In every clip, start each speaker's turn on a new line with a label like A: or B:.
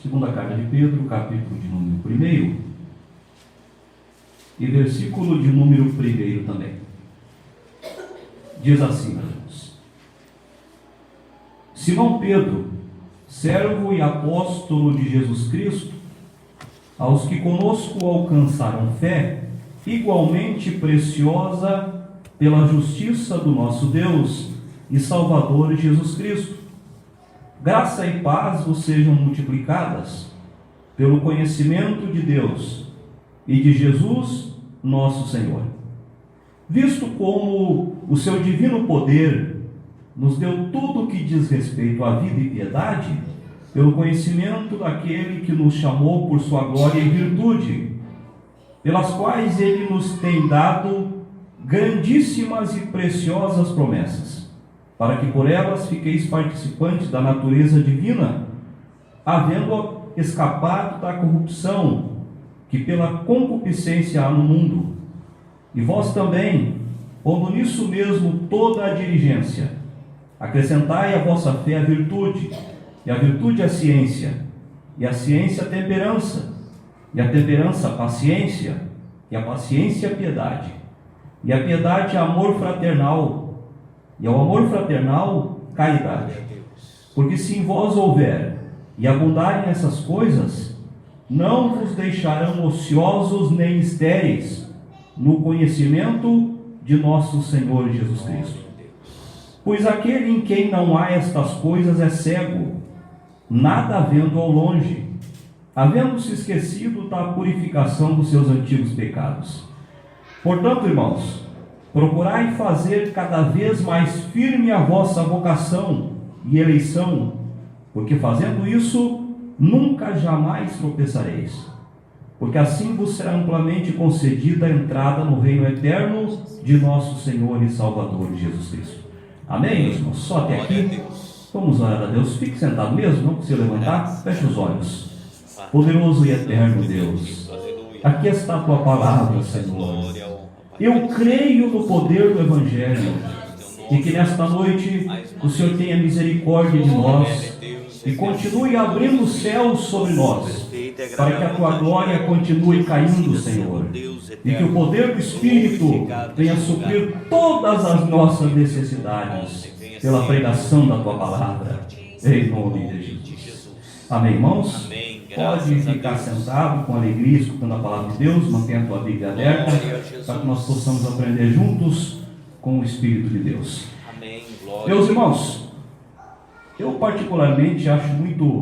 A: Segunda carta de Pedro, capítulo de número 1 e versículo de número 1 também. Diz assim, meus irmãos: Simão Pedro, servo e apóstolo de Jesus Cristo, aos que conosco alcançaram fé, igualmente preciosa pela justiça do nosso Deus e Salvador Jesus Cristo, graça e paz vos sejam multiplicadas pelo conhecimento de Deus e de Jesus nosso Senhor, visto como o seu divino poder nos deu tudo o que diz respeito à vida e piedade, pelo conhecimento daquele que nos chamou por sua glória e virtude, pelas quais ele nos tem dado grandíssimas e preciosas promessas, para que por elas fiqueis participantes da natureza divina, havendo escapado da corrupção que pela concupiscência há no mundo. E vós também, pondo nisso mesmo toda a diligência, acrescentai à vossa fé a virtude, e a virtude a ciência, e a ciência a temperança, e a temperança a paciência, e a paciência a piedade, e a piedade a amor fraternal, e ao amor fraternal caridade. Porque se em vós houver e abundarem essas coisas, não vos deixarão ociosos nem estéreis no conhecimento de nosso Senhor Jesus Cristo. Pois aquele em quem não há estas coisas é cego, nada vendo ao longe, havendo-se esquecido da purificação dos seus antigos pecados. Portanto, irmãos, procurai fazer cada vez mais firme a vossa vocação e eleição, porque fazendo isso, nunca jamais tropeçareis, porque assim vos será amplamente concedida a entrada no reino eterno de nosso Senhor e Salvador Jesus Cristo. Amém, meus irmãos? Só até aqui. Vamos orar a Deus. Fique sentado mesmo, não precisa levantar. Feche os olhos. Poderoso e eterno Deus, aqui está a tua palavra, Senhor. Eu creio no poder do Evangelho e que nesta noite o Senhor tenha misericórdia de nós e continue abrindo os céus sobre nós, para que a tua glória continue caindo, Senhor, e que o poder do Espírito venha suprir todas as nossas necessidades pela pregação da tua palavra, em nome de Jesus. Amém, irmãos? Pode ficar sentado com alegria, escutando a palavra de Deus, mantenha a tua Bíblia aberta, para que nós possamos aprender juntos com o Espírito de Deus. Meus irmãos, eu particularmente acho muito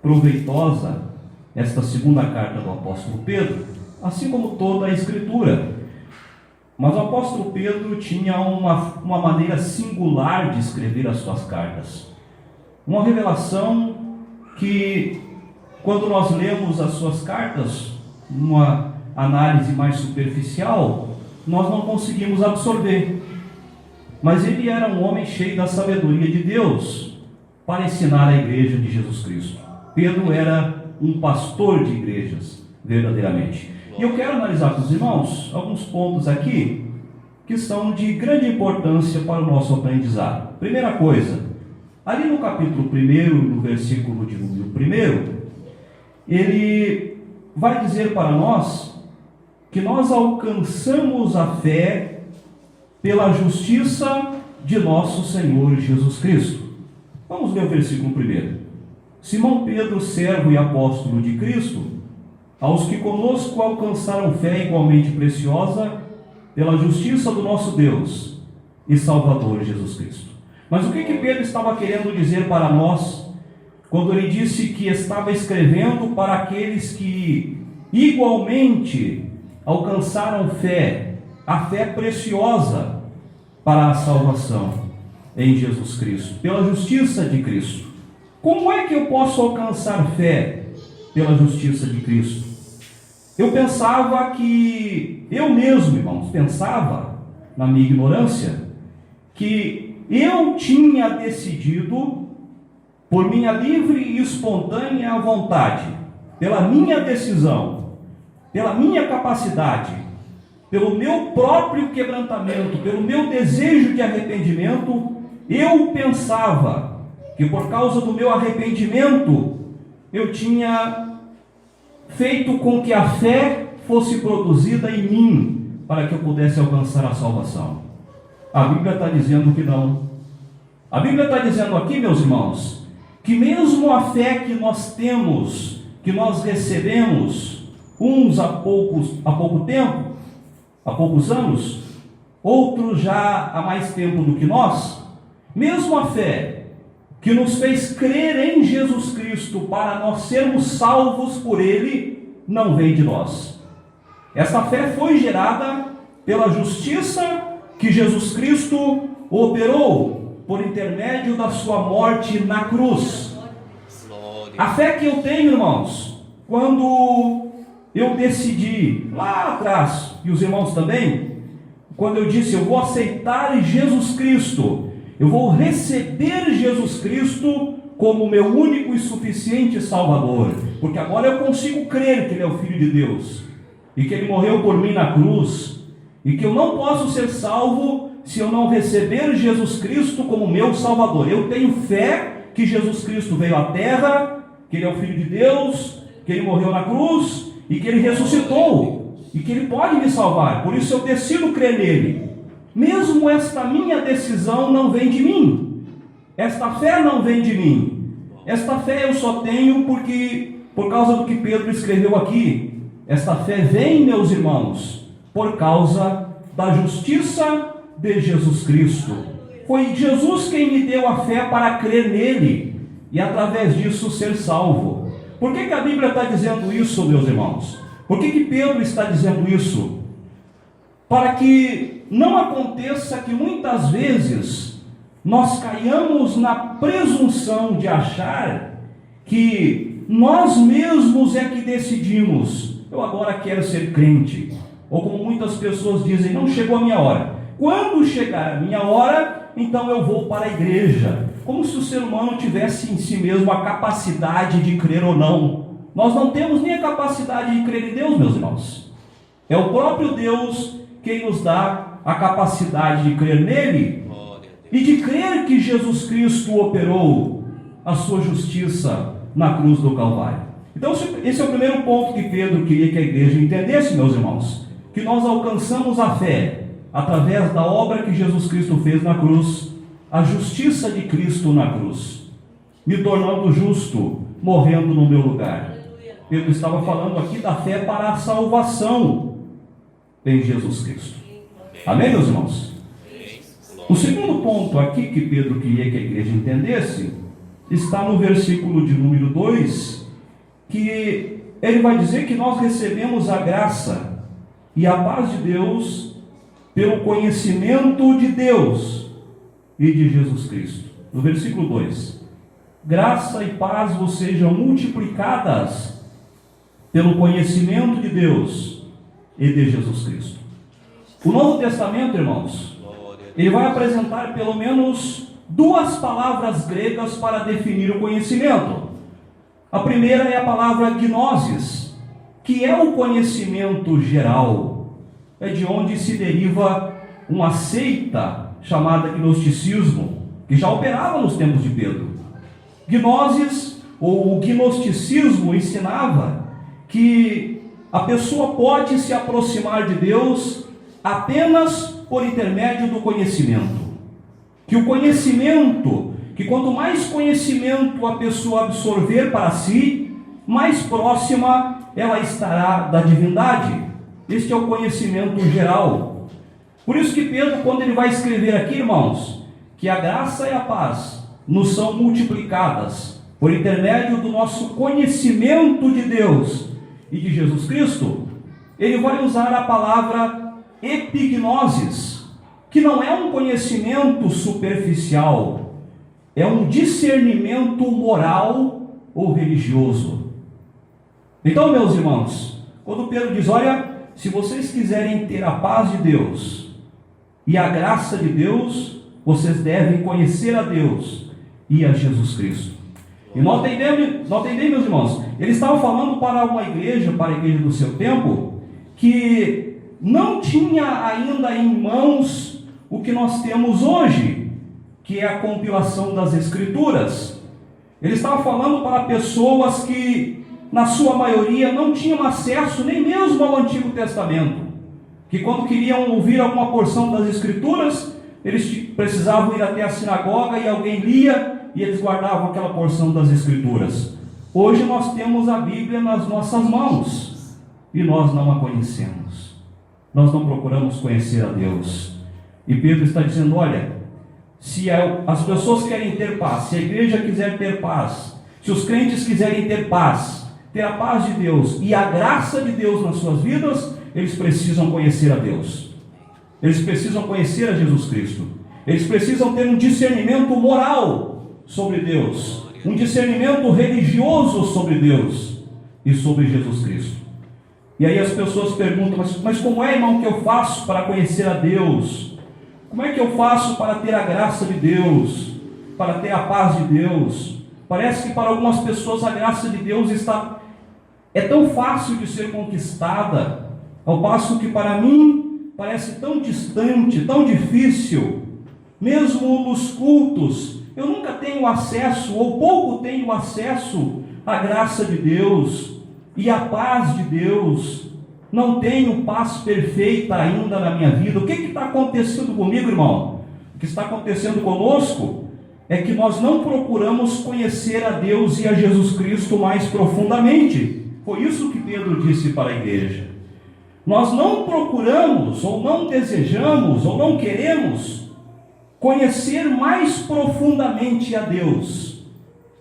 A: proveitosa esta segunda carta do apóstolo Pedro, assim como toda a Escritura. Mas o apóstolo Pedro tinha uma maneira singular de escrever as suas cartas. Uma revelação que, quando nós lemos as suas cartas, numa análise mais superficial, nós não conseguimos absorver. Mas ele era um homem cheio da sabedoria de Deus para ensinar a igreja de Jesus Cristo. Pedro era um pastor de igrejas, verdadeiramente. E eu quero analisar com os irmãos alguns pontos aqui que são de grande importância para o nosso aprendizado. Primeira coisa, ali no capítulo 1, no versículo de número 1, ele vai dizer para nós que nós alcançamos a fé pela justiça de nosso Senhor Jesus Cristo. Vamos ler o versículo 1. Simão Pedro, servo e apóstolo de Cristo, aos que conosco alcançaram fé igualmente preciosa pela justiça do nosso Deus e Salvador Jesus Cristo. Mas o que Pedro estava querendo dizer para nós, quando ele disse que estava escrevendo para aqueles que igualmente alcançaram fé, a fé preciosa para a salvação em Jesus Cristo, pela justiça de Cristo? Como é que eu posso alcançar fé pela justiça de Cristo? Eu pensava que, eu mesmo, irmãos, pensava, na minha ignorância, que eu tinha decidido, por minha livre e espontânea vontade, pela minha decisão, pela minha capacidade, pelo meu próprio quebrantamento, pelo meu desejo de arrependimento, eu pensava que por causa do meu arrependimento, eu tinha feito com que a fé fosse produzida em mim, para que eu pudesse alcançar a salvação. A Bíblia está dizendo que não. A Bíblia está dizendo aqui, meus irmãos, que mesmo a fé que nós temos, que nós recebemos, uns há pouco tempo, há poucos anos, outros já há mais tempo do que nós, mesmo a fé que nos fez crer em Jesus Cristo para nós sermos salvos por Ele, não vem de nós. Essa fé foi gerada pela justiça que Jesus Cristo operou por intermédio da sua morte na cruz. A fé que eu tenho, irmãos, quando eu decidi lá atrás, e os irmãos também, quando eu disse, eu vou aceitar Jesus Cristo, eu vou receber Jesus Cristo como meu único e suficiente Salvador, porque agora eu consigo crer que Ele é o Filho de Deus, e que Ele morreu por mim na cruz, e que eu não posso ser salvo se eu não receber Jesus Cristo como meu Salvador. Eu tenho fé que Jesus Cristo veio à terra, que Ele é o Filho de Deus, que Ele morreu na cruz, e que Ele ressuscitou, e que Ele pode me salvar. Por isso eu decido crer nele. Mesmo esta minha decisão não vem de mim. Esta fé não vem de mim. Esta fé eu só tenho por causa do que Pedro escreveu aqui. Esta fé vem, meus irmãos, por causa da justiça de Jesus Cristo. Foi Jesus quem me deu a fé para crer nele e através disso ser salvo. Por que a Bíblia está dizendo isso, meus irmãos? Por que Pedro está dizendo isso? Para que não aconteça que muitas vezes nós caiamos na presunção de achar que nós mesmos é que decidimos, eu agora quero ser crente. Ou como muitas pessoas dizem, não chegou a minha hora. Quando chegar a minha hora, então eu vou para a igreja. Como se o ser humano tivesse em si mesmo a capacidade de crer ou não. Nós não temos nem a capacidade de crer em Deus, meus irmãos. É o próprio Deus quem nos dá a capacidade de crer nele e de crer que Jesus Cristo operou a sua justiça na cruz do Calvário. Então esse é o primeiro ponto que Pedro queria que a igreja entendesse, meus irmãos, que nós alcançamos a fé através da obra que Jesus Cristo fez na cruz, a justiça de Cristo na cruz, me tornando justo, morrendo no meu lugar. Pedro estava falando aqui da fé para a salvação em Jesus Cristo. Amém, meus irmãos? O segundo ponto aqui que Pedro queria que a igreja entendesse está no versículo de número 2, que ele vai dizer que nós recebemos a graça e a paz de Deus pelo conhecimento de Deus e de Jesus Cristo. No versículo 2, graça e paz vos sejam multiplicadas pelo conhecimento de Deus e de Jesus Cristo. O Novo Testamento, irmãos, ele vai apresentar pelo menos duas palavras gregas para definir o conhecimento. A primeira é a palavra gnosis, que é o conhecimento geral. É de onde se deriva uma seita chamada gnosticismo, que já operava nos tempos de Pedro. Gnosis, ou o gnosticismo, ensinava que a pessoa pode se aproximar de Deus apenas por intermédio do conhecimento. Que o conhecimento, que quanto mais conhecimento a pessoa absorver para si, mais próxima ela estará da divindade. Este é o conhecimento geral. Por isso que Pedro, quando ele vai escrever aqui, irmãos, que a graça e a paz nos são multiplicadas por intermédio do nosso conhecimento de Deus e de Jesus Cristo, ele vai usar a palavra epignosis, que não é um conhecimento superficial, é um discernimento moral ou religioso. Então, meus irmãos, quando Pedro diz, olha, se vocês quiserem ter a paz de Deus e a graça de Deus, vocês devem conhecer a Deus e a Jesus Cristo. E notem bem, meus irmãos, ele estava falando para uma igreja, para a igreja do seu tempo, que não tinha ainda em mãos o que nós temos hoje, que é a compilação das Escrituras. Ele estava falando para pessoas que, na sua maioria, não tinham acesso nem mesmo ao Antigo Testamento, que quando queriam ouvir alguma porção das Escrituras, eles precisavam ir até a sinagoga e alguém lia e eles guardavam aquela porção das Escrituras. Hoje nós temos a Bíblia nas nossas mãos e nós não a conhecemos. Nós não procuramos conhecer a Deus. E Pedro está dizendo, olha, se as pessoas querem ter paz, se a igreja quiser ter paz, se os crentes quiserem ter paz, ter a paz de Deus e a graça de Deus nas suas vidas, eles precisam conhecer a Deus. Eles precisam conhecer a Jesus Cristo. Eles precisam ter um discernimento moral sobre Deus, um discernimento religioso sobre Deus e sobre Jesus Cristo. E aí as pessoas perguntam, mas como é, irmão, que eu faço para conhecer a Deus? Como é que eu faço para ter a graça de Deus, para ter a paz de Deus? Parece que para algumas pessoas a graça de Deus é tão fácil de ser conquistada, ao passo que para mim parece tão distante, tão difícil. Mesmo nos cultos, eu nunca tenho acesso, ou pouco tenho acesso à graça de Deus e à paz de Deus. Não tenho paz perfeita ainda na minha vida. O que está acontecendo comigo, irmão? O que está acontecendo conosco é que nós não procuramos conhecer a Deus e a Jesus Cristo mais profundamente. Foi isso que Pedro disse para a igreja. Nós não procuramos, ou não desejamos, ou não queremos conhecer mais profundamente a Deus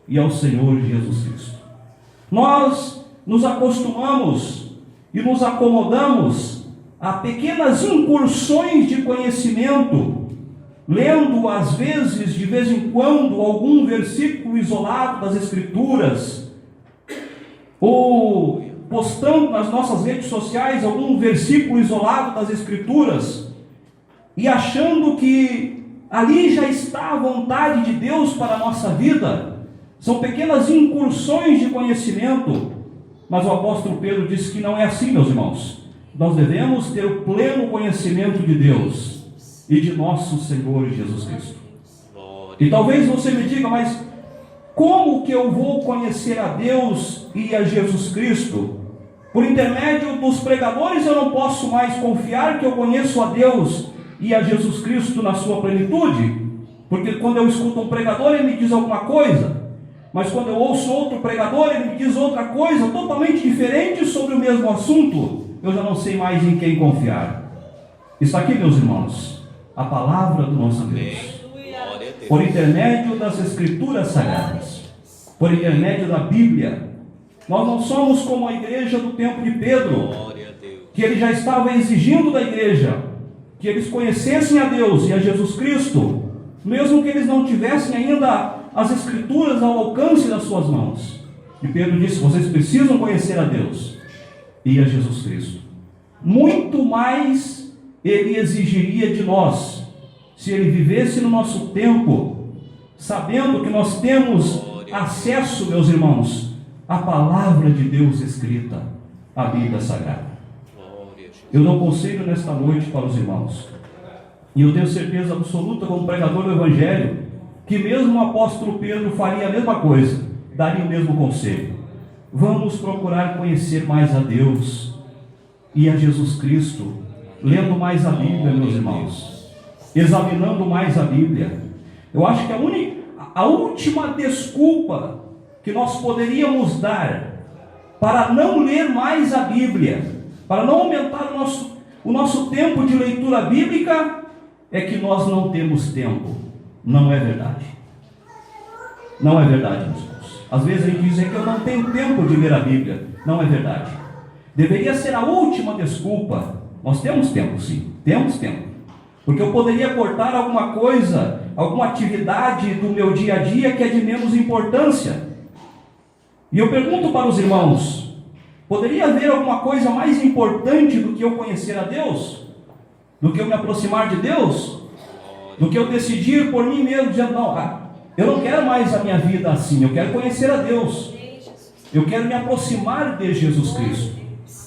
A: e ao Senhor Jesus Cristo. Nós nos acostumamos e nos acomodamos a pequenas incursões de conhecimento, lendo às vezes, de vez em quando, algum versículo isolado das Escrituras, ou postando nas nossas redes sociais algum versículo isolado das Escrituras, e achando que ali já está a vontade de Deus para a nossa vida. São pequenas incursões de conhecimento. Mas o apóstolo Pedro disse que não é assim, meus irmãos. Nós devemos ter o pleno conhecimento de Deus e de nosso Senhor Jesus Cristo. E talvez você me diga, mas como que eu vou conhecer a Deus e a Jesus Cristo? Por intermédio dos pregadores eu não posso mais confiar que eu conheço a Deus e a Jesus Cristo na sua plenitude? Porque quando eu escuto um pregador, ele me diz alguma coisa, mas quando eu ouço outro pregador, ele me diz outra coisa totalmente diferente sobre o mesmo assunto. Eu já não sei mais em quem confiar. Está aqui, meus irmãos, a palavra do nosso Deus, por intermédio das Escrituras Sagradas, por intermédio da Bíblia. Nós não somos como a igreja do tempo de Pedro, que ele já estava exigindo da igreja que eles conhecessem a Deus e a Jesus Cristo, mesmo que eles não tivessem ainda as Escrituras ao alcance das suas mãos. E Pedro disse: vocês precisam conhecer a Deus e a Jesus Cristo. Muito mais ele exigiria de nós, se ele vivesse no nosso tempo, sabendo que nós temos acesso, meus irmãos, à palavra de Deus escrita, a Bíblia Sagrada. Eu dou conselho nesta noite para os irmãos, e eu tenho certeza absoluta, como pregador do Evangelho, que mesmo o apóstolo Pedro faria a mesma coisa, daria o mesmo conselho. Vamos procurar conhecer mais a Deus e a Jesus Cristo, lendo mais a Bíblia, meus irmãos, examinando mais a Bíblia. Eu acho que a última desculpa que nós poderíamos dar para não ler mais a Bíblia, para não aumentar o nosso tempo de leitura bíblica, é que nós não temos tempo. Não é verdade. Não é verdade, meus irmãos. Às vezes a gente diz que eu não tenho tempo de ler a Bíblia. Não é verdade. Deveria ser a última desculpa. Nós temos tempo, sim. Temos tempo. Porque eu poderia cortar alguma coisa, alguma atividade do meu dia a dia que é de menos importância. E eu pergunto para os irmãos: poderia haver alguma coisa mais importante do que eu conhecer a Deus? Do que eu me aproximar de Deus? Do que eu decidir por mim mesmo, dizendo: não, eu não quero mais a minha vida assim, eu quero conhecer a Deus, eu quero me aproximar de Jesus Cristo.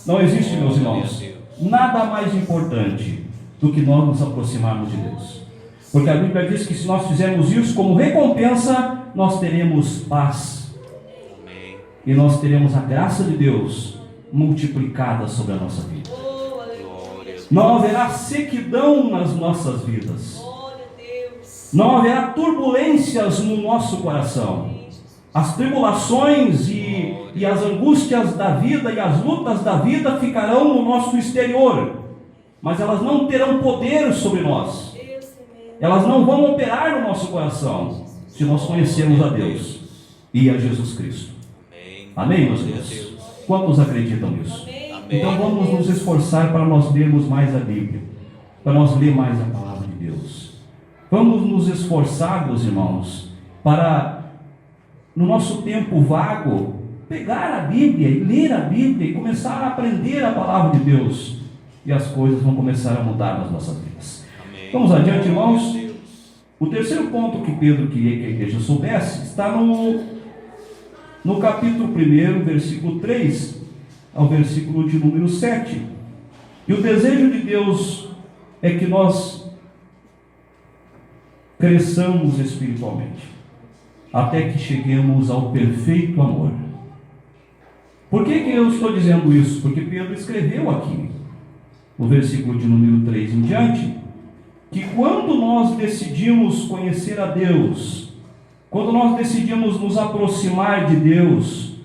A: Não existe, meus irmãos, nada mais importante do que nós nos aproximarmos de Deus. Porque a Bíblia diz que se nós fizermos isso como recompensa, nós teremos paz.
B: Amém.
A: E nós teremos a graça de Deus multiplicada sobre a nossa vida. Não haverá sequidão nas nossas vidas. Não haverá turbulências no nosso coração. As tribulações e as angústias da vida e as lutas da vida ficarão no nosso exterior, mas elas não terão poder sobre nós. Elas não vão operar no nosso coração, se nós conhecermos a Deus e a Jesus Cristo. Amém, meus irmãos? Quantos acreditam nisso? Então vamos nos esforçar para nós lermos mais a Bíblia, para nós ler mais a palavra de Deus. Vamos nos esforçar, meus irmãos, para, no nosso tempo vago, pegar a Bíblia e ler a Bíblia e começar a aprender a palavra de Deus. E as coisas vão começar a mudar nas nossas vidas. Amém. Vamos adiante, irmãos. O terceiro ponto que Pedro queria que a igreja soubesse está no capítulo 1, versículo 3 ao versículo de número 7. E o desejo de Deus é que nós cresçamos espiritualmente, até que cheguemos ao perfeito amor. Por que eu estou dizendo isso? Porque Pedro escreveu aqui, no versículo de número 3 em diante, que quando nós decidimos conhecer a Deus, quando nós decidimos nos aproximar de Deus,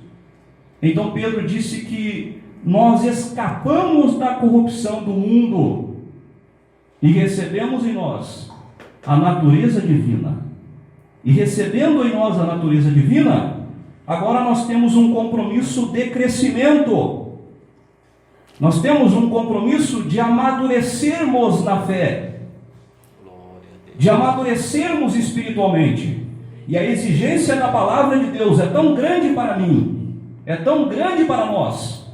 A: então Pedro disse que nós escapamos da corrupção do mundo e recebemos em nós a natureza divina. E recebendo em nós a natureza divina, agora nós temos um compromisso de crescimento. Nós temos um compromisso de amadurecermos na fé, de amadurecermos espiritualmente. E a exigência da palavra de Deus é tão grande para mim, é tão grande para nós,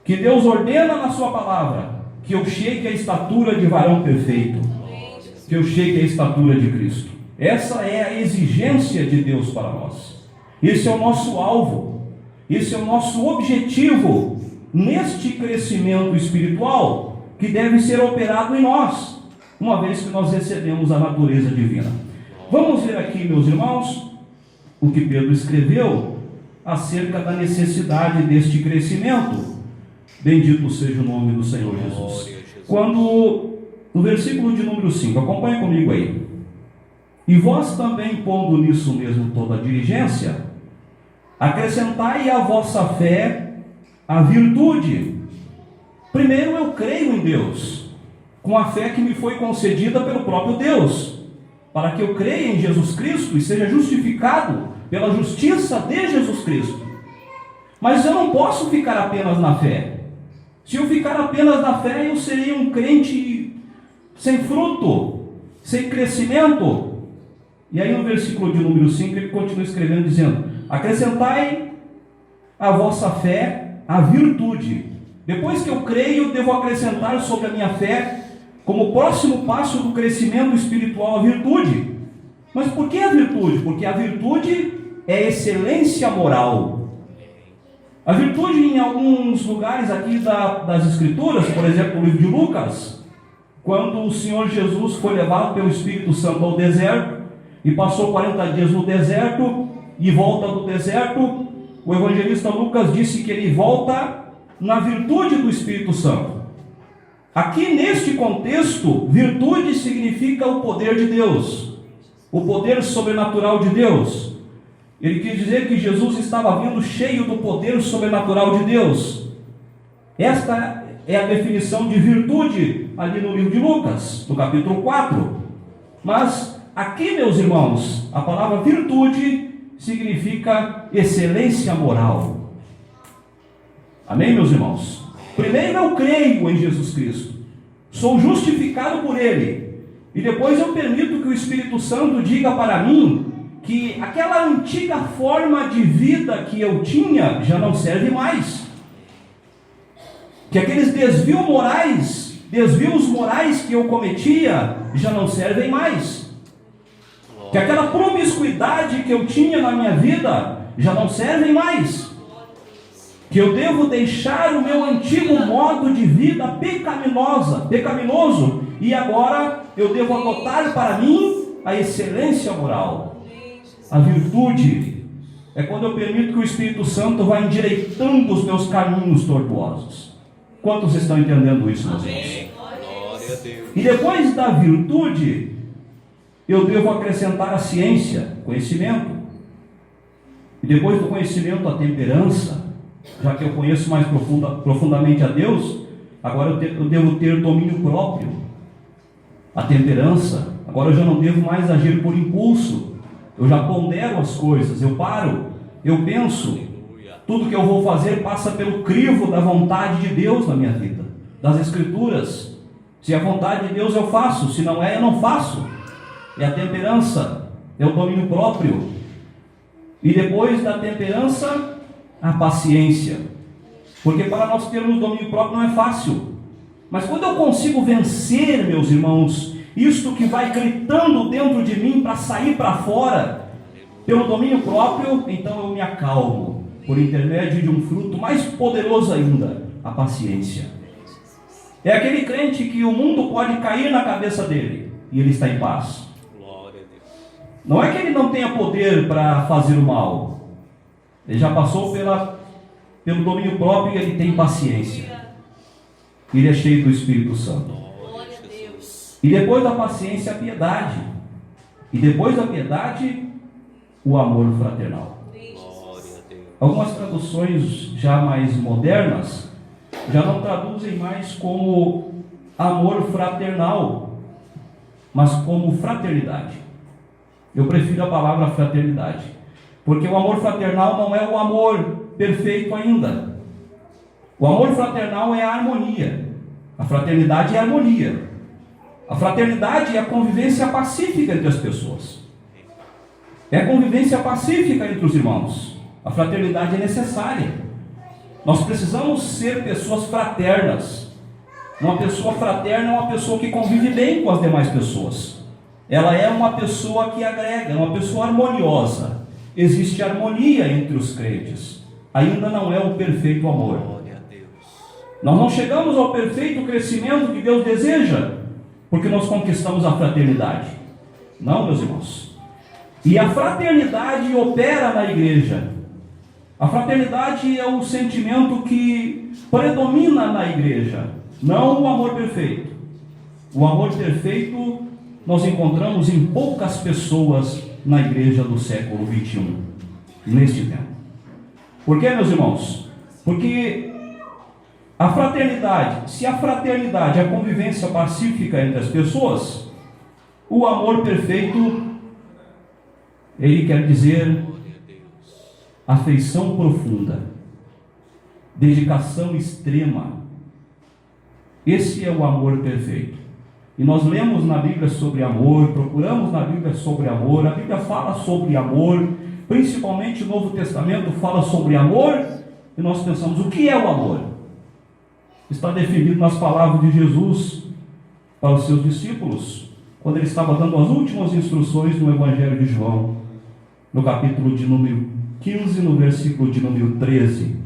A: que Deus ordena na sua palavra que eu chegue à estatura de varão perfeito, que eu chegue à estatura de Cristo. Essa é a exigência de Deus para nós. Esse é o nosso alvo, esse é o nosso objetivo neste crescimento espiritual que deve ser operado em nós, uma vez que nós recebemos a natureza divina. Vamos ver aqui, meus irmãos, o que Pedro escreveu acerca da necessidade deste crescimento. Bendito seja o nome do Senhor Jesus. Quando, no versículo de número 5, acompanha comigo aí. E vós também, pondo nisso mesmo toda a diligência, acrescentai à vossa fé a virtude. Primeiro eu creio em Deus, com a fé que me foi concedida pelo próprio Deus, para que eu creia em Jesus Cristo e seja justificado pela justiça de Jesus Cristo. Mas eu não posso ficar apenas na fé. Se eu ficar apenas na fé, eu serei um crente sem fruto, sem crescimento. E aí no versículo de número 5 ele continua escrevendo dizendo: acrescentai à vossa fé a virtude. Depois que eu creio, eu devo acrescentar sobre a minha fé, como próximo passo do crescimento espiritual, a virtude. Mas por que a virtude? Porque a virtude é excelência moral. A virtude, em alguns lugares aqui das Escrituras, por exemplo, no livro de Lucas, quando o Senhor Jesus foi levado pelo Espírito Santo ao deserto, e passou 40 dias no deserto, e volta do deserto, o evangelista Lucas disse que ele volta na virtude do Espírito Santo. Aqui neste contexto, virtude significa o poder de Deus, o poder sobrenatural de Deus. Ele quis dizer que Jesus estava vindo cheio do poder sobrenatural de Deus. Esta é a definição de virtude ali no livro de Lucas, no capítulo 4. Mas aqui, meus irmãos, a palavra virtude significa excelência moral. Amém, meus irmãos? Primeiro eu creio em Jesus Cristo, sou justificado por Ele, e depois eu permito que o Espírito Santo diga para mim que aquela antiga forma de vida que eu tinha já não serve mais, que aqueles desvios morais que eu cometia já não servem mais, que aquela promiscuidade que eu tinha na minha vida já não servem mais, que eu devo deixar o meu antigo modo de vida pecaminoso e agora eu devo adotar para mim a excelência moral. A virtude é quando eu permito que o Espírito Santo vá endireitando os meus caminhos tortuosos. Quantos estão entendendo isso, meus irmãos?
B: Glória a Deus.
A: E depois da virtude, eu devo acrescentar a ciência, conhecimento. E depois do conhecimento, a temperança. Já que eu conheço mais profundamente a Deus, agora eu devo ter domínio próprio. A temperança. Agora eu já não devo mais agir por impulso. Eu já pondero as coisas, eu paro, eu penso. Tudo que eu vou fazer passa pelo crivo da vontade de Deus na minha vida, das Escrituras. Se é a vontade de Deus eu faço, se não é, eu não faço. É a temperança, é o domínio próprio. E depois da temperança, a paciência. Porque para nós termos domínio próprio não é fácil. Mas quando eu consigo vencer, meus irmãos, isto que vai gritando dentro de mim para sair para fora, pelo domínio próprio, então eu me acalmo, por intermédio de um fruto mais poderoso ainda, a paciência. É aquele crente que o mundo pode cair na cabeça dele, e ele está em paz.
B: Glória a Deus.
A: Não é que ele não tenha poder para fazer o mal, ele já passou pelo domínio próprio e ele tem paciência. Ele é cheio do Espírito Santo.
B: Glória a Deus.
A: E depois da paciência, a piedade. E depois da piedade, o amor fraternal.
B: Glória a Deus.
A: Algumas traduções já mais modernas já não traduzem mais como amor fraternal, mas como fraternidade. Eu prefiro a palavra fraternidade, porque o amor fraternal não é o amor perfeito ainda. O amor fraternal é a harmonia. A fraternidade é a harmonia. A fraternidade é a convivência pacífica entre as pessoas. É a convivência pacífica entre os irmãos. A fraternidade é necessária. Nós precisamos ser pessoas fraternas. Uma pessoa fraterna é uma pessoa que convive bem com as demais pessoas. Ela é uma pessoa que agrega, é uma pessoa harmoniosa. Existe harmonia entre os crentes. Ainda não é o perfeito amor.
B: Glória a Deus.
A: Nós não chegamos ao perfeito crescimento que Deus deseja, porque nós conquistamos a fraternidade. Não, meus irmãos. E a fraternidade opera na igreja. A fraternidade é o sentimento que predomina na igreja, não o amor perfeito. O amor perfeito nós encontramos em poucas pessoas na igreja do século 21, neste tempo. Por quê, meus irmãos? Porque a fraternidade, se a fraternidade é a convivência pacífica entre as pessoas, o amor perfeito, ele quer dizer afeição profunda, dedicação extrema. Esse é o amor perfeito. E nós lemos na Bíblia sobre amor, procuramos na Bíblia sobre amor. A Bíblia fala sobre amor, principalmente o Novo Testamento fala sobre amor, e nós pensamos, o que é o amor? Está definido nas palavras de Jesus para os seus discípulos, quando ele estava dando as últimas instruções no Evangelho de João, no capítulo de número 15, no versículo de número 13.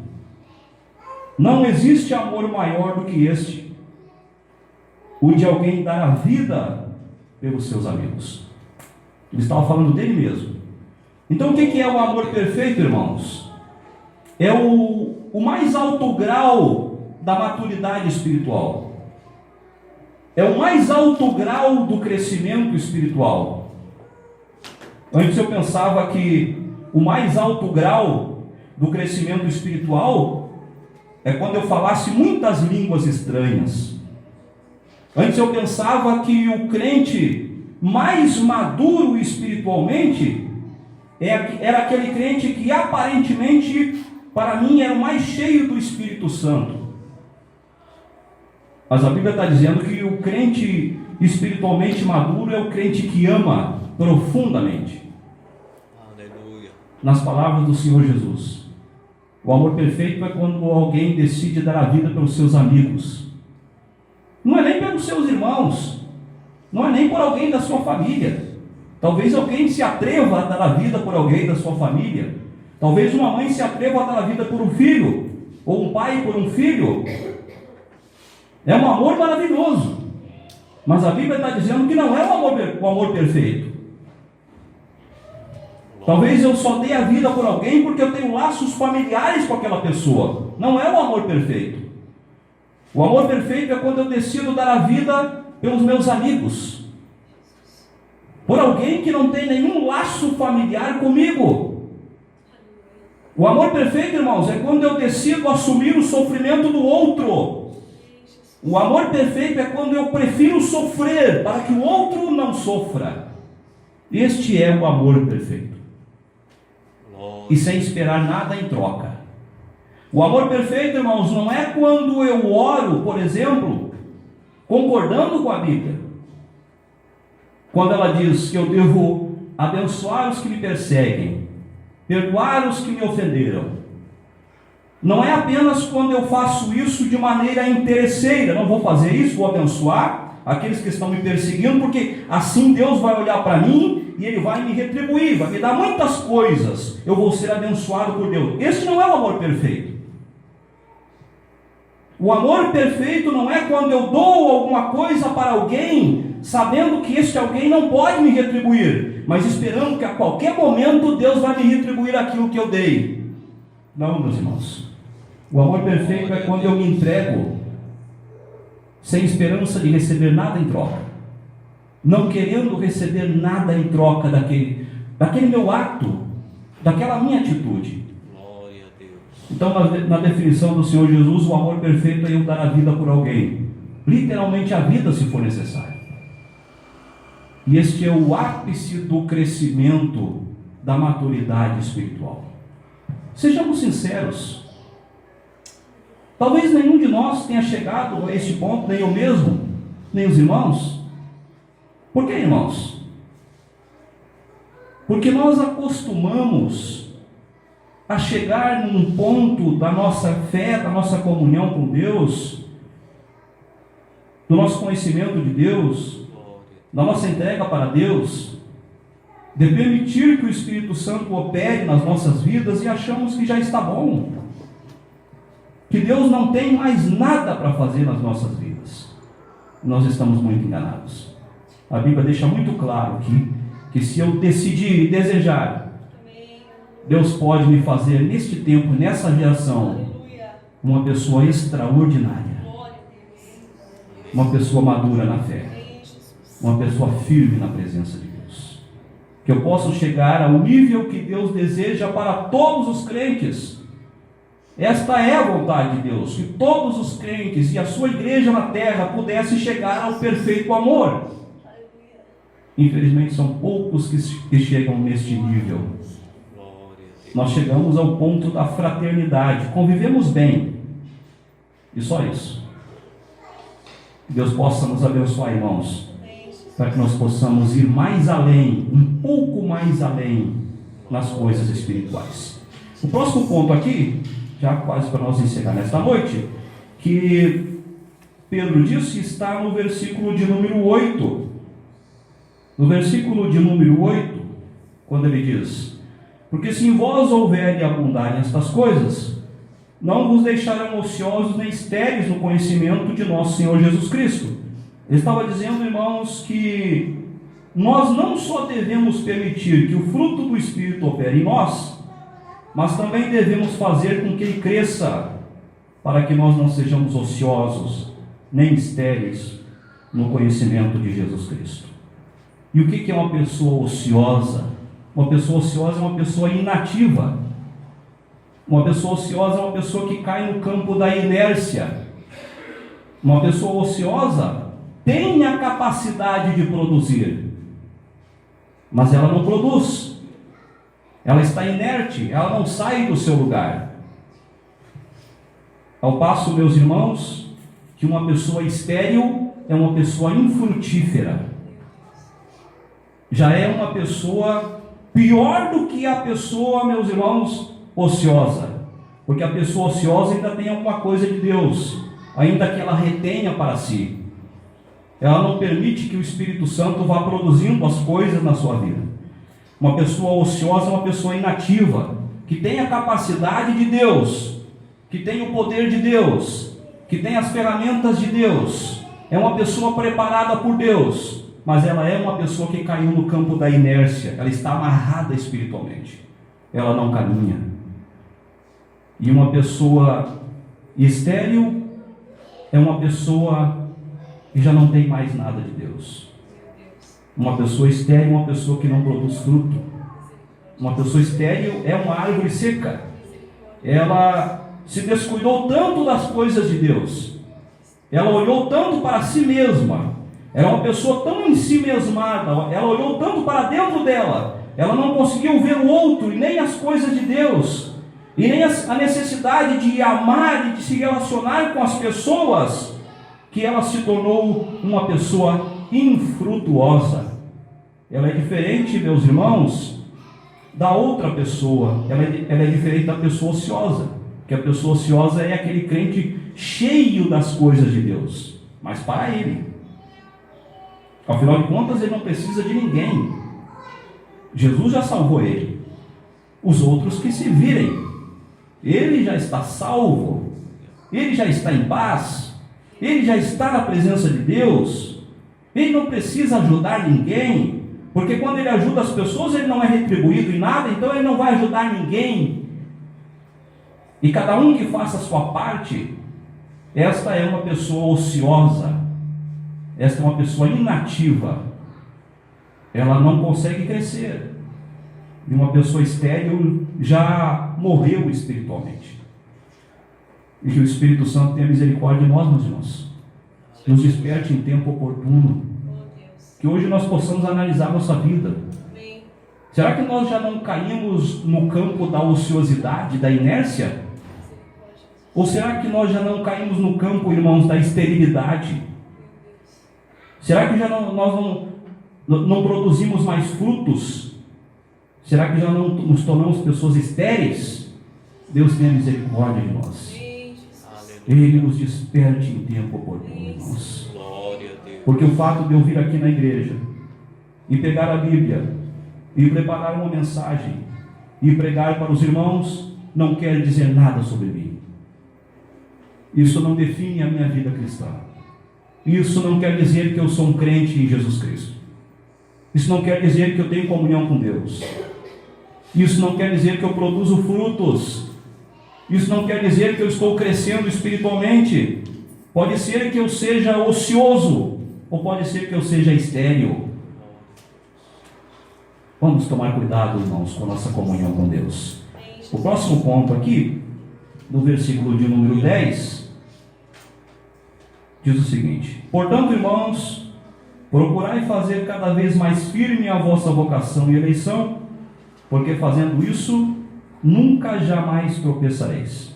A: Não existe amor maior do que este, o de alguém dar a vida pelos seus amigos. Ele estava falando dele mesmo. Então o que é o amor perfeito, irmãos? É o mais alto grau da maturidade espiritual. É o mais alto grau do crescimento espiritual. Antes eu pensava que o mais alto grau do crescimento espiritual é quando eu falasse muitas línguas estranhas. Antes eu pensava que o crente mais maduro espiritualmente era aquele crente que aparentemente, para mim, era o mais cheio do Espírito Santo. Mas a Bíblia está dizendo que o crente espiritualmente maduro é o crente que ama profundamente.
B: Aleluia.
A: Nas palavras do Senhor Jesus, o amor perfeito é quando alguém decide dar a vida pelos seus amigos. Não é nem pelos seus irmãos, não é nem por alguém da sua família. Talvez alguém se atreva a dar a vida por alguém da sua família. Talvez uma mãe se atreva a dar a vida por um filho, ou um pai por um filho. É um amor maravilhoso. Mas a Bíblia está dizendo que não é o amor perfeito. Talvez eu só dê a vida por alguém porque eu tenho laços familiares com aquela pessoa. Não é o amor perfeito. O amor perfeito é quando eu decido dar a vida pelos meus amigos, por alguém que não tem nenhum laço familiar comigo. O amor perfeito, irmãos, é quando eu decido assumir o sofrimento do outro. O amor perfeito é quando eu prefiro sofrer para que o outro não sofra. Este é o amor perfeito. E sem esperar nada em troca. O amor perfeito, irmãos, não é quando eu oro, por exemplo, concordando com a Bíblia, quando ela diz que eu devo abençoar os que me perseguem, perdoar os que me ofenderam. Não é apenas quando eu faço isso de maneira interesseira, não vou fazer isso, vou abençoar aqueles que estão me perseguindo, porque assim Deus vai olhar para mim e Ele vai me retribuir, vai me dar muitas coisas, eu vou ser abençoado por Deus. Este não é o amor perfeito. O amor perfeito não é quando eu dou alguma coisa para alguém, sabendo que este alguém não pode me retribuir, mas esperando que a qualquer momento Deus vai me retribuir aquilo que eu dei. Não, meus irmãos. O amor perfeito é quando eu me entrego sem esperança de receber nada em troca, não querendo receber nada em troca daquele meu ato, daquela minha atitude.
B: Glória a Deus.
A: Então, na definição do Senhor Jesus, o amor perfeito é eu dar a vida por alguém, literalmente a vida se for necessário. E este é o ápice do crescimento da maturidade espiritual. Sejamos sinceros. Talvez nenhum de nós tenha chegado a este ponto, nem eu mesmo, nem os irmãos. Por que, irmãos? Porque nós acostumamos a chegar num ponto da nossa fé, da nossa comunhão com Deus, do nosso conhecimento de Deus, da nossa entrega para Deus, de permitir que o Espírito Santo opere nas nossas vidas e achamos que já está bom, que Deus não tem mais nada para fazer nas nossas vidas. Nós estamos muito enganados. A Bíblia deixa muito claro que se eu decidir e desejar, Deus pode me fazer neste tempo, nessa geração, uma pessoa extraordinária, uma pessoa madura na fé, uma pessoa firme na presença de Deus, que eu possa chegar ao nível que Deus deseja para todos os crentes. Esta é a vontade de Deus, que todos os crentes e a sua igreja na terra pudessem chegar ao perfeito amor. Infelizmente são poucos que chegam neste nível. Nós chegamos ao ponto da fraternidade, convivemos bem, e só isso. Deus possa nos abençoar, irmãos, para que nós possamos ir mais além, um pouco mais além nas coisas espirituais. O próximo ponto aqui, já quase para nós encerrar nesta noite, que Pedro disse, está no versículo de número 8. No versículo de número 8, quando ele diz: porque se em vós houver e abundarem estas coisas, não vos deixarão ociosos nem estéreis no conhecimento de nosso Senhor Jesus Cristo. Ele estava dizendo, irmãos, que nós não só devemos permitir que o fruto do Espírito opere em nós, mas também devemos fazer com que ele cresça, para que nós não sejamos ociosos, nem estéreis no conhecimento de Jesus Cristo. E o que é uma pessoa ociosa? Uma pessoa ociosa é uma pessoa inativa. Uma pessoa ociosa é uma pessoa que cai no campo da inércia. Uma pessoa ociosa tem a capacidade de produzir, mas ela não produz. Ela está inerte, ela não sai do seu lugar. Ao passo, meus irmãos, que uma pessoa estéril é uma pessoa infrutífera. Já é uma pessoa pior do que a pessoa, meus irmãos, ociosa. Porque a pessoa ociosa ainda tem alguma coisa de Deus, ainda que ela retenha para si. Ela não permite que o Espírito Santo vá produzindo as coisas na sua vida. Uma pessoa ociosa é uma pessoa inativa, que tem a capacidade de Deus, que tem o poder de Deus, que tem as ferramentas de Deus, é uma pessoa preparada por Deus, mas ela é uma pessoa que caiu no campo da inércia, ela está amarrada espiritualmente, ela não caminha. E uma pessoa estéril é uma pessoa que já não tem mais nada de Deus. Uma pessoa estéril é uma pessoa que não produz fruto. Uma pessoa estéril é uma árvore seca. Ela se descuidou tanto das coisas de Deus, ela olhou tanto para si mesma, era uma pessoa tão em si mesmada, ela olhou tanto para dentro dela, ela não conseguiu ver o outro, e nem as coisas de Deus, e nem a necessidade de amar e de se relacionar com as pessoas, que ela se tornou uma pessoa infrutuosa. Ela é diferente, meus irmãos, da outra pessoa. Ela é diferente da pessoa ociosa, que a pessoa ociosa é aquele crente cheio das coisas de Deus, mas para ele, afinal de contas, ele não precisa de ninguém. Jesus já salvou ele, os outros que se virem. Ele já está salvo, ele já está em paz, ele já está na presença de Deus, ele não precisa ajudar ninguém, porque quando ele ajuda as pessoas, ele não é retribuído em nada, então ele não vai ajudar ninguém. E cada um que faça a sua parte, esta é uma pessoa ociosa, esta é uma pessoa inativa, ela não consegue crescer. E uma pessoa estéril já morreu espiritualmente. E que o Espírito Santo tenha misericórdia de nós, meus irmãos, nos desperte em tempo oportuno, que hoje nós possamos analisar nossa vida. Será que nós já não caímos no campo da ociosidade, da inércia? Ou será que nós já não caímos no campo, irmãos, da esterilidade? Será que já nós não produzimos mais frutos? Será que já não nos tornamos pessoas estéreis? Deus tenha misericórdia de nós. Ele nos desperte em tempo oportuno, irmãos. Porque o fato de eu vir aqui na igreja e pegar a Bíblia e preparar uma mensagem e pregar para os irmãos não quer dizer nada sobre mim. Isso não define a minha vida cristã. Isso não quer dizer que eu sou um crente em Jesus Cristo. Isso não quer dizer que eu tenho comunhão com Deus. Isso não quer dizer que eu produzo frutos. Isso não quer dizer que eu estou crescendo espiritualmente. Pode ser que eu seja ocioso, ou pode ser que eu seja estéril. Vamos tomar cuidado, irmãos, com a nossa comunhão com Deus. O próximo ponto aqui, no versículo de número 10, diz o seguinte: portanto, irmãos, procurai fazer cada vez mais firme a vossa vocação e eleição, porque fazendo isso, nunca jamais tropeçareis.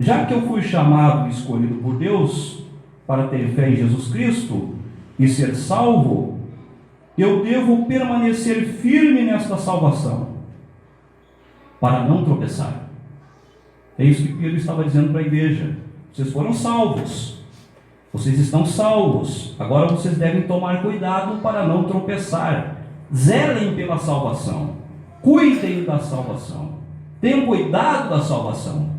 A: Já que eu fui chamado e escolhido por Deus para ter fé em Jesus Cristo e ser salvo, eu devo permanecer firme nesta salvação, para não tropeçar. É isso que Pedro estava dizendo para a igreja. Vocês foram salvos, vocês estão salvos, agora vocês devem tomar cuidado para não tropeçar. Zelem pela salvação, cuidem da salvação, tenham cuidado da salvação.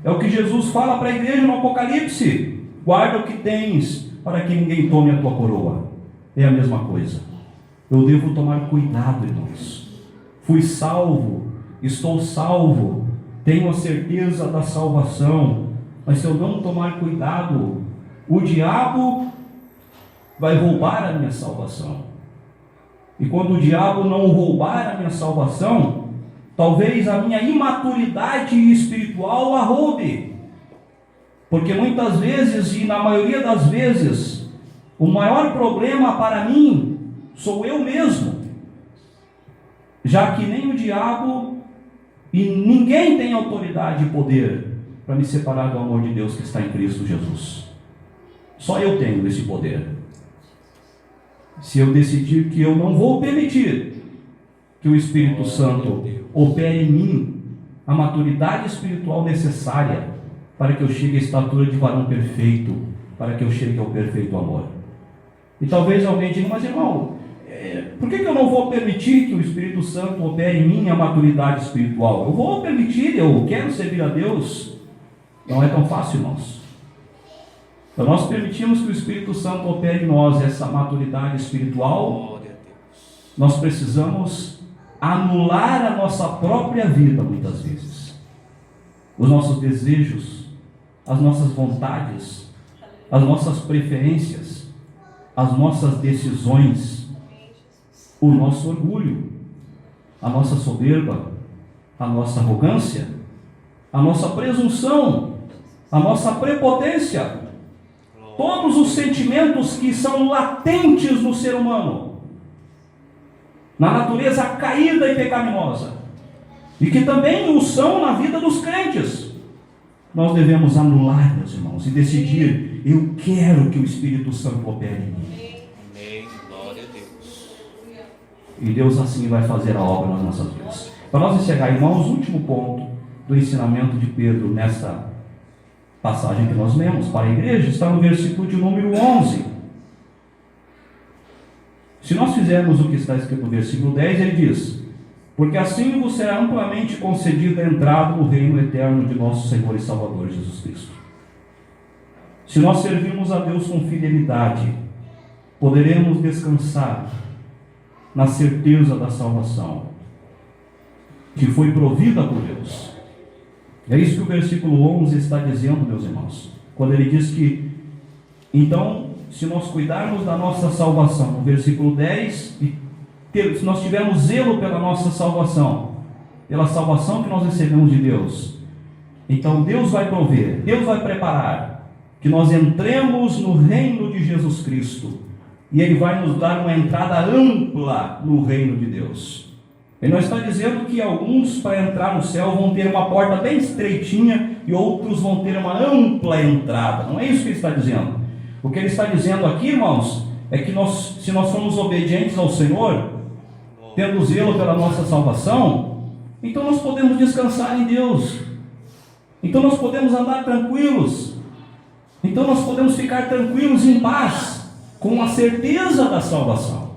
A: É o que Jesus fala para a igreja no Apocalipse: guarda o que tens, para que ninguém tome a tua coroa. É a mesma coisa. Eu devo tomar cuidado, irmãos. Fui salvo, estou salvo, tenho a certeza da salvação, mas se eu não tomar cuidado, o diabo vai roubar a minha salvação. E quando o diabo não roubar a minha salvação, talvez a minha imaturidade espiritual a roube. Porque muitas vezes, e na maioria das vezes, o maior problema para mim sou eu mesmo, já que nem o diabo e ninguém tem autoridade e poder para me separar do amor de Deus que está em Cristo Jesus. Só eu tenho esse poder. Se eu decidir que eu não vou permitir que o Espírito Santo opere em mim a maturidade espiritual necessária para que eu chegue à estatura de varão perfeito, para que eu chegue ao perfeito amor. E talvez alguém diga: mas irmão, por que eu não vou permitir que o Espírito Santo opere em mim a maturidade espiritual? Eu vou permitir, eu quero servir a Deus. Não é tão fácil, irmãos. Então nós permitimos que o Espírito Santo opere em nós essa maturidade espiritual.
B: Glória a Deus.
A: Nós precisamos anular a nossa própria vida muitas vezes. Os nossos desejos, as nossas vontades, as nossas preferências, as nossas decisões, o nosso orgulho, a nossa soberba, a nossa arrogância, a nossa presunção, a nossa prepotência, todos os sentimentos que são latentes no ser humano, na natureza caída e pecaminosa, e que também o são na vida dos crentes, nós devemos anular, meus irmãos, e decidir: eu quero que o Espírito Santo opere em mim.
B: Amém. Glória a Deus.
A: E Deus assim vai fazer a obra nas nossas vidas. Para nós encerrar, irmãos, o último ponto do ensinamento de Pedro nessa passagem que nós lemos para a igreja está no versículo de número 11. Se nós fizermos o que está escrito no versículo 10, ele diz: porque assim vos será amplamente concedida a entrada no reino eterno de nosso Senhor e Salvador Jesus Cristo. Se nós servirmos a Deus com fidelidade, poderemos descansar na certeza da salvação, que foi provida por Deus. É isso que o versículo 11 está dizendo, meus irmãos, quando ele diz que, então, se nós cuidarmos da nossa salvação, no versículo 10, se nós tivermos zelo pela nossa salvação, pela salvação que nós recebemos de Deus, então Deus vai prover, Deus vai preparar, que nós entremos no reino de Jesus Cristo, e Ele vai nos dar uma entrada ampla no reino de Deus. Ele não está dizendo que alguns, para entrar no céu, vão ter uma porta bem estreitinha, e outros vão ter uma ampla entrada. Não é isso que ele está dizendo. O que ele está dizendo aqui, irmãos, é que se nós formos obedientes ao Senhor, tendo zelo pela nossa salvação, então nós podemos descansar em Deus, então nós podemos andar tranquilos, então nós podemos ficar tranquilos em paz, com a certeza da salvação.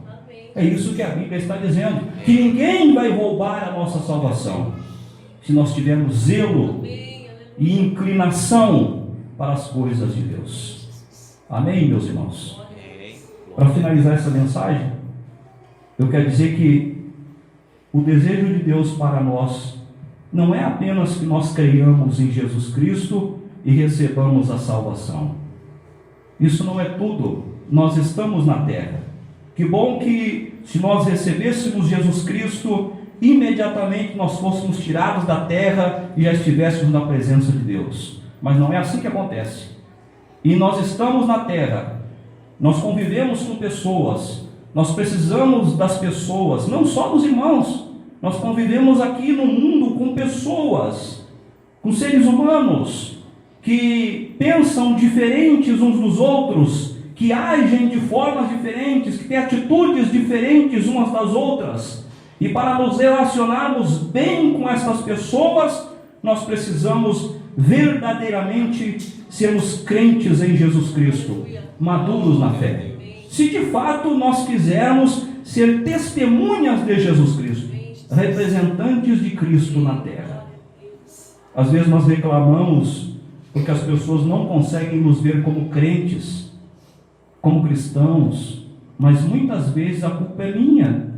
A: É isso que a Bíblia está dizendo, que ninguém vai roubar a nossa salvação, se nós tivermos zelo e inclinação para as coisas de Deus. Amém, meus irmãos? Para finalizar essa mensagem, eu quero dizer que o desejo de Deus para nós não é apenas que nós creiamos em Jesus Cristo e recebamos a salvação. Isso não é tudo. Nós estamos na terra. Que bom que, se nós recebêssemos Jesus Cristo, imediatamente nós fôssemos tirados da terra e já estivéssemos na presença de Deus. Mas não é assim que acontece. E nós estamos na terra, nós convivemos com pessoas, nós precisamos das pessoas, não só dos irmãos, nós convivemos aqui no mundo com pessoas, com seres humanos, que pensam diferentes uns dos outros, que agem de formas diferentes, que têm atitudes diferentes umas das outras, e para nos relacionarmos bem com essas pessoas, nós precisamos verdadeiramente sermos crentes em Jesus Cristo, maduros na fé. Se de fato nós quisermos ser testemunhas de Jesus Cristo, representantes de Cristo na terra. Às vezes nós reclamamos porque as pessoas não conseguem nos ver como crentes, como cristãos, mas muitas vezes a culpa é minha.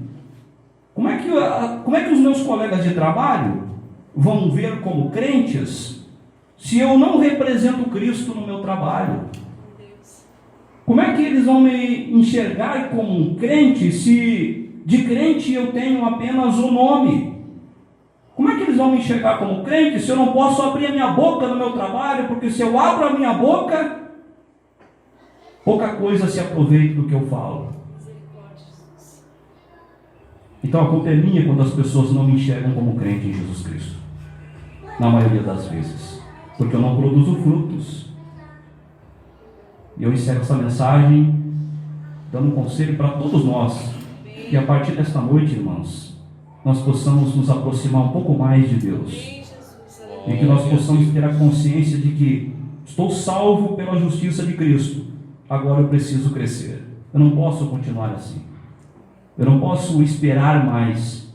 A: Como é que os meus colegas de trabalho vão ver como crentes se eu não represento Cristo no meu trabalho? Como é que eles vão me enxergar como um crente se de crente eu tenho apenas um nome? Como é que eles vão me enxergar como crente se eu não posso abrir a minha boca no meu trabalho? Porque se eu abro a minha boca, pouca coisa se aproveita do que eu falo. Então a culpa é minha quando as pessoas não me enxergam como crente em Jesus Cristo, na maioria das vezes, porque eu não produzo frutos. E eu encerro essa mensagem dando um conselho para todos nós, que a partir desta noite, irmãos, nós possamos nos aproximar um pouco mais de Deus, e que nós possamos ter a consciência de que estou salvo pela justiça de Cristo, agora eu preciso crescer. Eu não posso continuar assim, eu não posso esperar mais,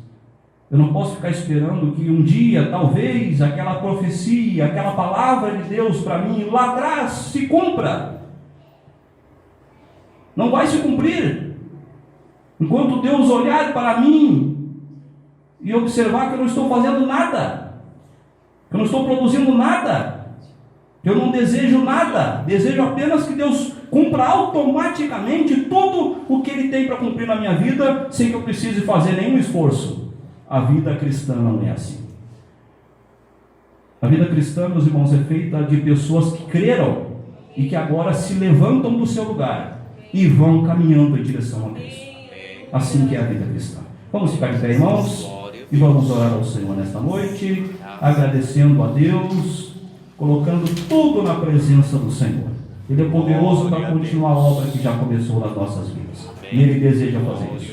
A: eu não posso ficar esperando que um dia, talvez, aquela profecia, aquela palavra de Deus para mim lá atrás se cumpra. Não vai se cumprir. Enquanto Deus olhar para mim e observar que eu não estou fazendo nada, que eu não estou produzindo nada, que eu não desejo nada, desejo apenas que Deus cumpra automaticamente tudo o que Ele tem para cumprir na minha vida, sem que eu precise fazer nenhum esforço. A vida cristã não é assim. A vida cristã, meus irmãos, é feita de pessoas que creram e que agora se levantam do seu lugar e vão caminhando em direção a Deus. Assim que é a vida cristã. Vamos ficar de pé, irmãos, e vamos orar ao Senhor nesta noite, agradecendo a Deus, colocando tudo na presença do Senhor. Ele é poderoso para continuar a obra que já começou nas nossas vidas. E Ele deseja fazer isso.